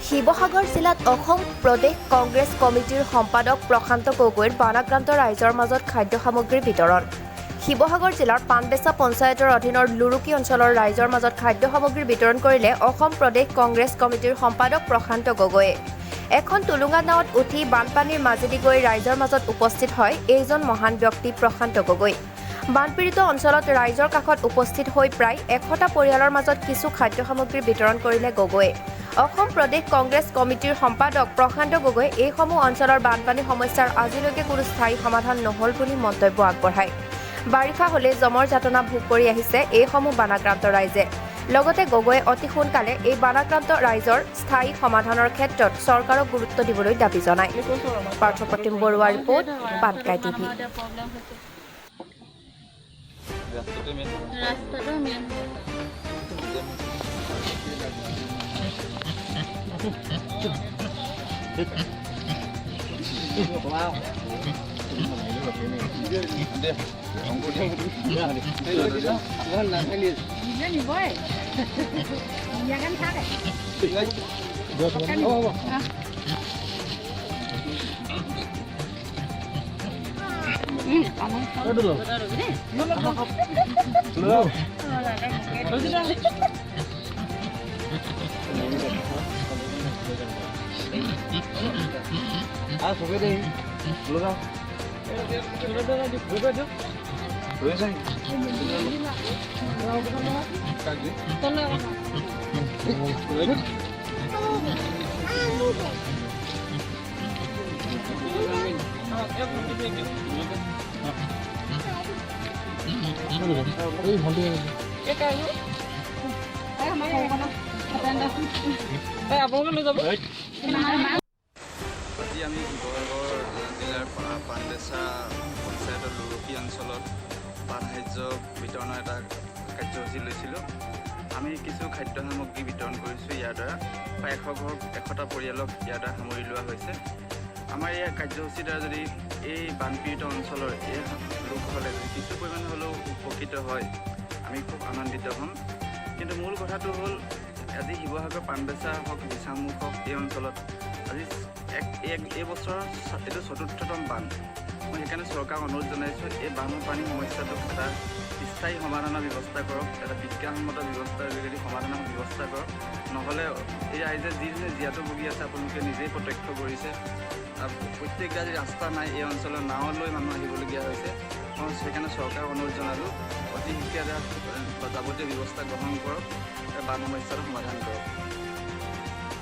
শিৱসাগৰ জিলাত অসম প্ৰদেশ কংগ্ৰেছ কমিটিৰ সম্পাদক প্ৰশান্ত গগৈৰ বানাক্ৰান্ত ৰাইজৰ মাজত খাদ্য সামগ্ৰী বিতৰণ। শিৱসাগৰ জিলাৰ পানবেছা পঞ্চায়তৰ অধীনৰ লুৰুকি অঞ্চলৰ ৰাইজৰ মাজত খাদ্য সামগ্ৰী বিতৰণ কৰিলে অসম প্ৰদেশ কংগ্ৰেছ কমিটিৰ সম্পাদক প্ৰশান্ত গগৈয়ে। এখন টুলুঙা নাৱত উঠি বানপানীৰ মাজেদি গৈ ৰাইজৰ মাজত উপস্থিত হয় এইজন মহান ব্যক্তি প্ৰশান্ত গগৈ। বানপীড়িত অঞ্চলত ৰাইজৰ কাষত উপস্থিত হৈ প্ৰায় 100টা পৰিয়ালৰ মাজত কিছু খাদ্য সামগ্ৰী বিতৰণ কৰিলে গগৈয়ে। অসম প্ৰদেশ কংগ্ৰেছ কমিটিৰ সম্পাদক প্ৰশান্ত গগৈ এইসমূহ অঞ্চলৰ বানপানী সমস্যাৰ আজিলৈকে কোনো স্থায়ী সমাধান নহল বুলি মন্তব্য আগবঢ়ায়। বাৰিষা হলে জমৰ যাতনা ভোগ কৰি আহিছে এইসমূহ বানাক্ৰান্ত ৰাইজে। লগতে গগৈয়ে অতি সোনকালে এই বানাক্ৰান্ত ৰাইজৰ স্থায়ী সমাধানৰ ক্ষেত্ৰত চৰকাৰক গুৰুত্ব দিবলৈ দাবী জনায়। পাৰ্থপ্ৰতিম বৰুৱাৰ ৰিপৰ্ট, পাটকাই টিভি। আজি আমি শিৱসাগৰ জিলাৰ পানবেছা পঞ্চায়তৰ লুৰুকি অঞ্চলত পাট সাহায্য বিতৰণৰ এটা কাৰ্যসূচী লৈছিলোঁ। আমি কিছু খাদ্য সামগ্ৰী বিতৰণ কৰিছোঁ। ইয়াৰ দ্বাৰা প্ৰায় 100টা পৰিয়ালক ইয়াৰ দ্বাৰা সামৰি লোৱা হৈছে। আমাৰ এই কাৰ্যসূচীৰ দ্বাৰা যদি এই বানপীড়িত অঞ্চলৰ এই লোকসকলে যদি কিছু পৰিমাণে হ'লেও উপকৃত হয়, আমি খুব আনন্দিত হ'ম। কিন্তু মূল কথাটো হ'ল আজি শিৱসাগৰ পানবেছা হওক, দিচাংমুখ হওক, এই অঞ্চলত আজি এই বছৰৰ এইটো 4ৰ্থতম বান। মই সেইকাৰণে চৰকাৰক অনুৰোধ জনাইছোঁ, এই বানপানী সমস্যাটোক এটা স্থায়ী সমাধানৰ ব্যৱস্থা কৰক, এটা বিজ্ঞানসন্মত ব্যৱস্থাৰ যোগেদি সমাধানৰ ব্যৱস্থা কৰক। নহ'লে এই ৰাইজে যিজনে জীয়াতু ভুগি আছে, আপোনালোকে নিজেই প্ৰত্যক্ষ কৰিছে। প্ৰত্যেক আজি ৰাস্তা নাই, এই অঞ্চলৰ নাৱলৈ মানুহ আহিবলগীয়া হৈছে। মই সেইকাৰণে চৰকাৰক অনুৰোধ জনালোঁ, অতি শীঘ্ৰে যাৱতীয় ব্যৱস্থা গ্ৰহণ কৰক, বান সমস্যাটো সমাধান কৰক।